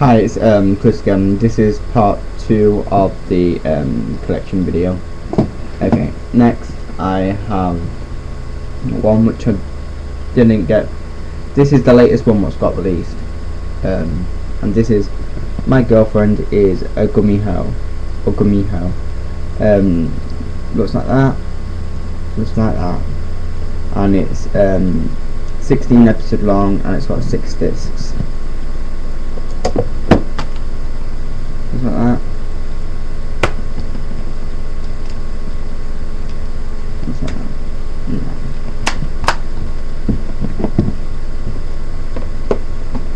Hi, it's Chris again. This is part 2 of the collection video. Okay, next I have one which I didn't get. This is the latest one what's got released, and this is My Girlfriend is a Gumiho. Looks like that. And it's 16 episodes long, and it's got 6 discs. Looks like that. Looks like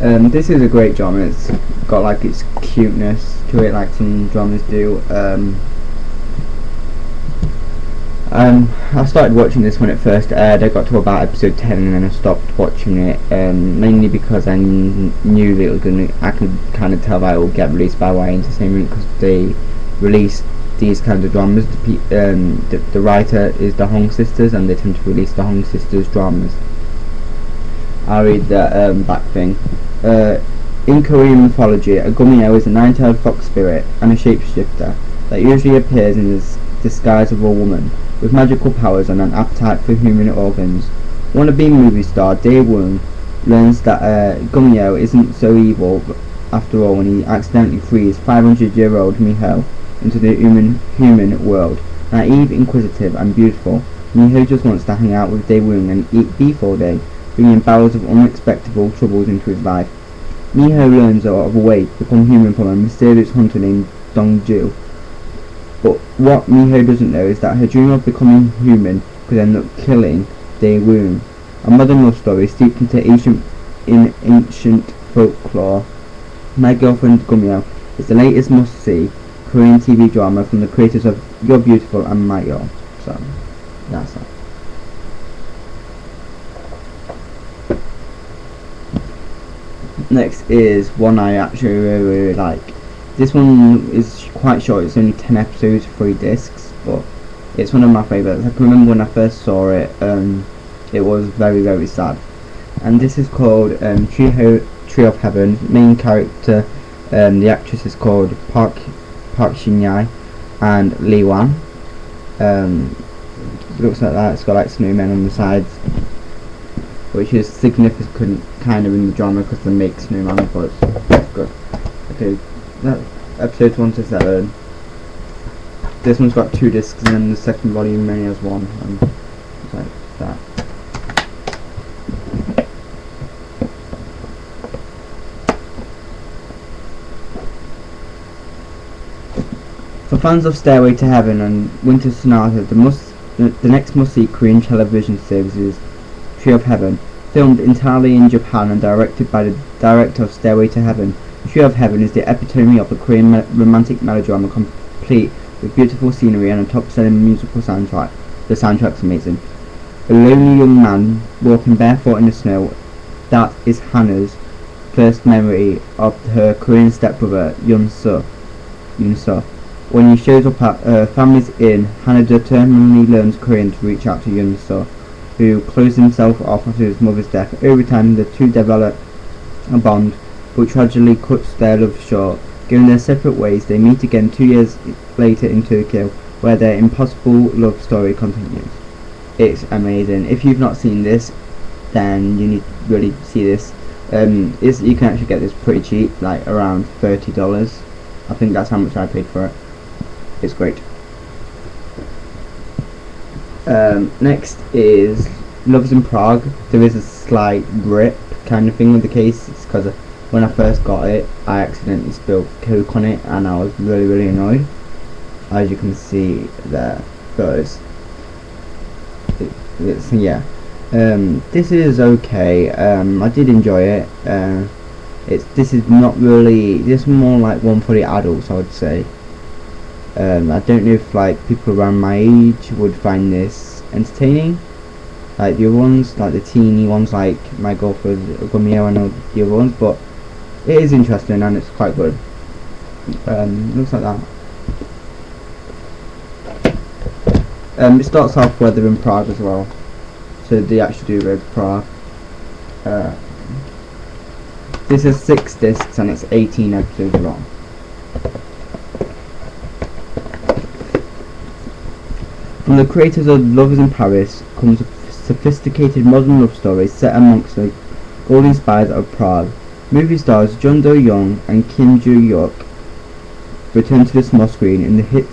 that. This is a great drama. It's got like its cuteness to it, like some dramas do. I started watching this when it first aired. I got to about episode 10 and then I stopped watching it, mainly because I knew that it was I could kind of tell that it would get released by Yaentertainment, because they release these kinds of dramas. The writer is the Hong sisters, and they tend to release the Hong sisters dramas. I'll read the back thing. In Korean mythology, a Gumiho is a 9-tailed fox spirit and a shapeshifter that usually appears in the disguise of a woman, with magical powers and an appetite for human organs. Wannabe movie star Dae-woong learns that Gumiho isn't so evil after all when he accidentally frees 500-year-old Miho into the human world. Naive, inquisitive and beautiful, Miho just wants to hang out with Dae-woong and eat beef all day, bringing barrels of unexpected troubles into his life. Miho learns of a way to become human from a mysterious hunter named Dong-ju. But what Miho doesn't know is that her dream of becoming human could end up killing Dae-woong. A modern love story steeped into ancient folklore. My Girlfriend Gumiho is the latest must-see Korean TV drama from the creators of You're Beautiful and Mayo. So, that's that. Next is one I actually really like. This one is quite short. It's only 10 episodes, 3 discs, but it's one of my favourites. I can remember when I first saw it, it was very, very sad. And this is called Tree of Heaven. Main character, the actress is called Park Shin-yae and Lee Wan. Looks like that. It's got like snowmen on the sides, which is significant kind of in the drama because they make snowman, but it's good. Okay, episodes 1 to 7. This one's got 2 discs, and then the second volume only has 1, and it's like that. For fans of Stairway to Heaven and Winter Sonata, the next must-see Korean television series is Tree of Heaven. Filmed entirely in Japan and directed by the director of Stairway to Heaven, Tree of Heaven is the epitome of a Korean romantic melodrama, complete with beautiful scenery and a top-selling musical soundtrack. The soundtrack's amazing. A lonely young man walking barefoot in the snow, that is Hannah's first memory of her Korean stepbrother, Yoon-soo. When he shows up at her family's inn, Hannah determinedly learns Korean to reach out to Yoon-soo, who closed himself off after his mother's death. Over time, the two develop a bond, but tragically cuts their love short. Going their separate ways, they meet again 2 years later in Tokyo, where their impossible love story continues. It's amazing. If you've not seen this, then you need to really see this. You can actually get this pretty cheap, like around $30. I think that's how much I paid for it. It's great. Next is Loves in Prague. There is a slight grip kind of thing with the case. It's because when I first got it, I accidentally spilled Coke on it, and I was really, really annoyed. As you can see there, but yeah. This is okay. I did enjoy it. This is not really. This is more like one for the adults, I would say. I don't know if like people around my age would find this entertaining, like the other ones, like the teeny ones, like My Girlfriend Gumiho and all the other ones. But it is interesting and it's quite good. Looks like that. It starts off where they're in Prague as well, so they actually do go to Prague. This is 6 discs and it's 18 episodes long. From the creators of Lovers in Paris comes a sophisticated modern love story set amongst the golden spires of Prague. Movie stars Jun Do-young and Kim Joo-hyuk return to the small screen in the hit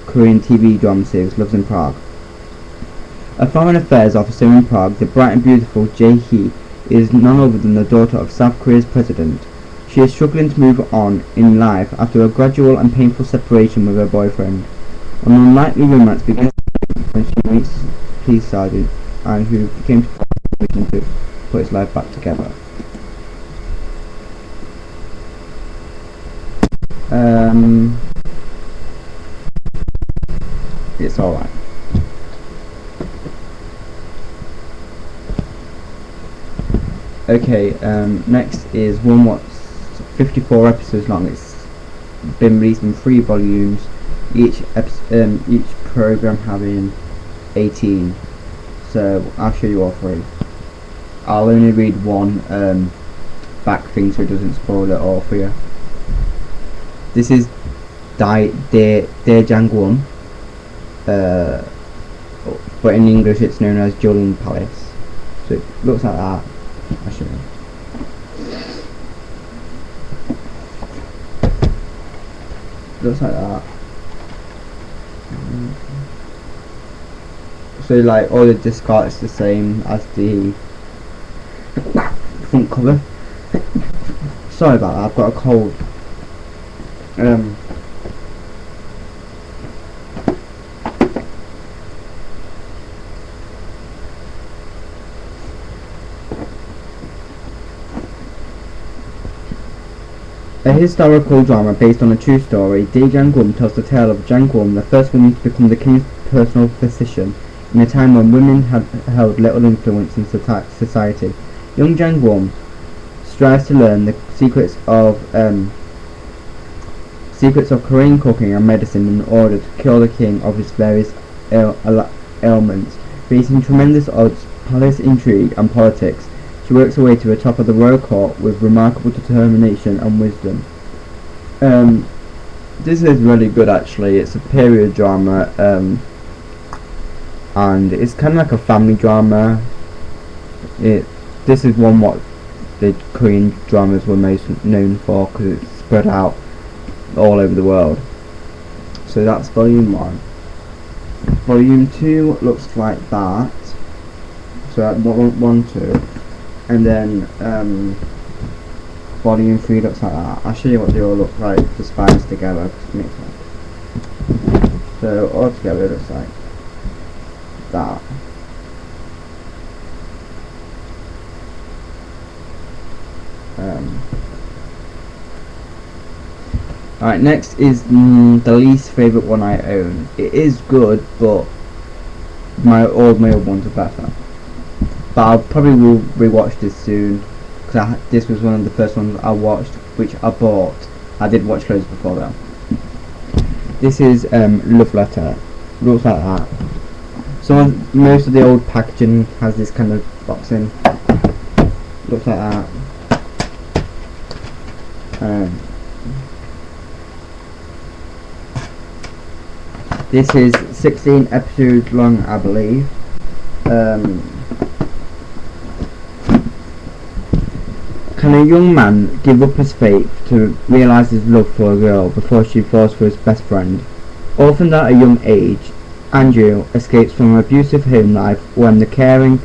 Korean TV drama series Lovers in Prague. A foreign affairs officer in Prague, the bright and beautiful Jae-hee is none other than the daughter of South Korea's president. She is struggling to move on in life after a gradual and painful separation with her boyfriend. An unlikely romance begins when she meets police sergeant and who became to put his life back together. It's alright. Okay, next is one what's 54 episodes long. It's been released in 3 volumes, each program having 18. So I'll show you all 3. I'll only read one back thing so it doesn't spoil it all for you. This is Daejangwon, but in English it's known as Jolene Palace. So it looks like that. I'll show you. Looks like that. So like all the disc art is the same as the front cover. Sorry about that, I've got a cold. A historical drama based on a true story, Daejangwon tells the tale of Jangwon, the first woman to become the king's personal physician, in a time when women had held little influence in society. Young Jangwon strives to learn the secrets of Korean cooking and medicine in order to cure the king of his various ailments. Facing tremendous odds, palace intrigue and politics, she works her way to the top of the royal court with remarkable determination and wisdom. This is really good actually. It's a period drama, and it's kind of like a family drama. This is one what the Korean dramas were most known for because it's spread out all over the world. So that's volume 1. Volume 2 looks like that. So 1, 2. And then volume 3 looks like that. I'll show you what they all look like, the spines together. So all together it looks like that. Alright, next is the least favourite one I own. It is good, but all my old ones are better. But I probably will rewatch this soon, because this was one of the first ones I watched, which I bought. I did watch loads before though. This is Love Letter. Looks like that. Most of the old packaging has this kind of boxing. Looks like that. This is 16 episodes long, I believe. Can a young man give up his faith to realise his love for a girl before she falls for his best friend? Orphaned at a young age, Andrew escapes from an abusive home life when the caring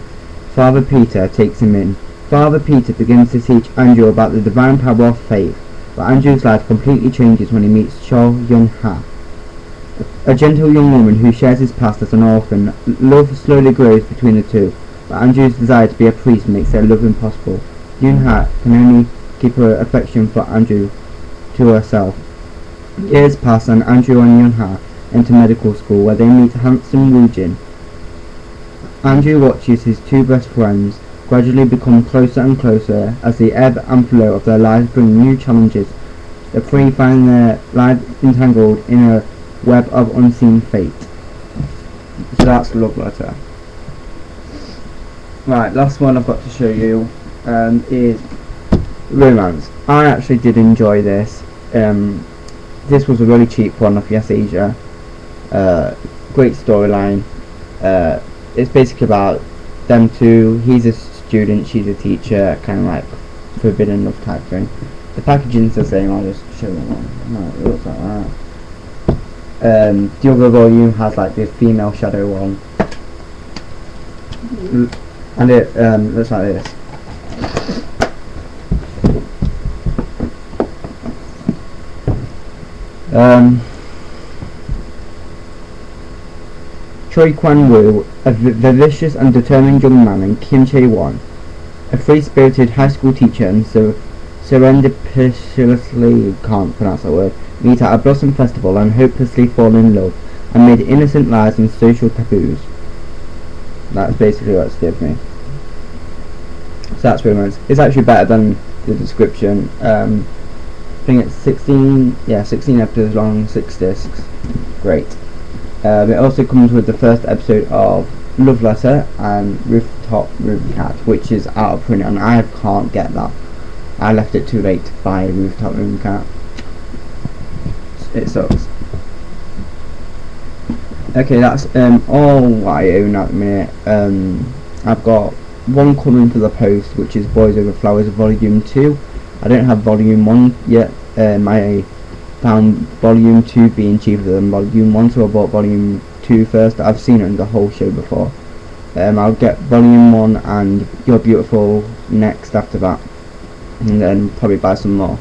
Father Peter takes him in. Father Peter begins to teach Andrew about the divine power of faith, but Andrew's life completely changes when he meets Cho Young-ha, a gentle young woman who shares his past as an orphan. Love slowly grows between the two, but Andrew's desire to be a priest makes their love impossible. Yoon-ha can only keep her affection for Andrew to herself. Years pass and Andrew and Yoon-ha enter medical school where they meet handsome Woo-jin. Andrew watches his two best friends gradually become closer and closer as the ebb and flow of their lives bring new challenges. The three find their lives entangled in a web of unseen fate. So that's Love Letter. Right, last one I've got to show you is Romance. I actually did enjoy this. This was a really cheap one off Yes Asia. Great storyline. It's basically about them two. He's a student, she's a teacher, kind of like forbidden love type thing. The packaging's the same. I'll just show them one. No, it looks like that. The other volume has like this female shadow one, and it looks like this. Choi Kwan-woo, a vivacious and determined young man, and Kim Chae-won, a free-spirited high school teacher and serendipitously, can't pronounce that word, meet at a Blossom Festival and hopelessly fall in love amid innocent lies and social taboos. That's basically what it's given me. So that's Romance. It's actually better than the description. I think it's 16 episodes long, 6 discs. Great. It also comes with the first episode of Love Letter and Rooftop Room Cat, which is out of print, and I can't get that. I left it too late to buy Rooftop Room Cat. It sucks. Okay, that's all I own at the minute. I've got one coming for the post, which is Boys Over Flowers Volume 2. I don't have Volume 1 yet. I found Volume 2 being cheaper than Volume 1, so I bought Volume 2 first. I've seen it in the whole show before. I'll get Volume 1 and You're Beautiful next after that, and then probably buy some more.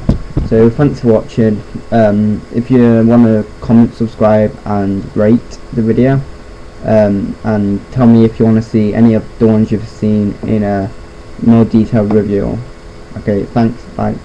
So thanks for watching. If you want to comment, subscribe and rate the video, and tell me if you want to see any of the ones you've seen in a more detailed review. Okay, thanks, bye.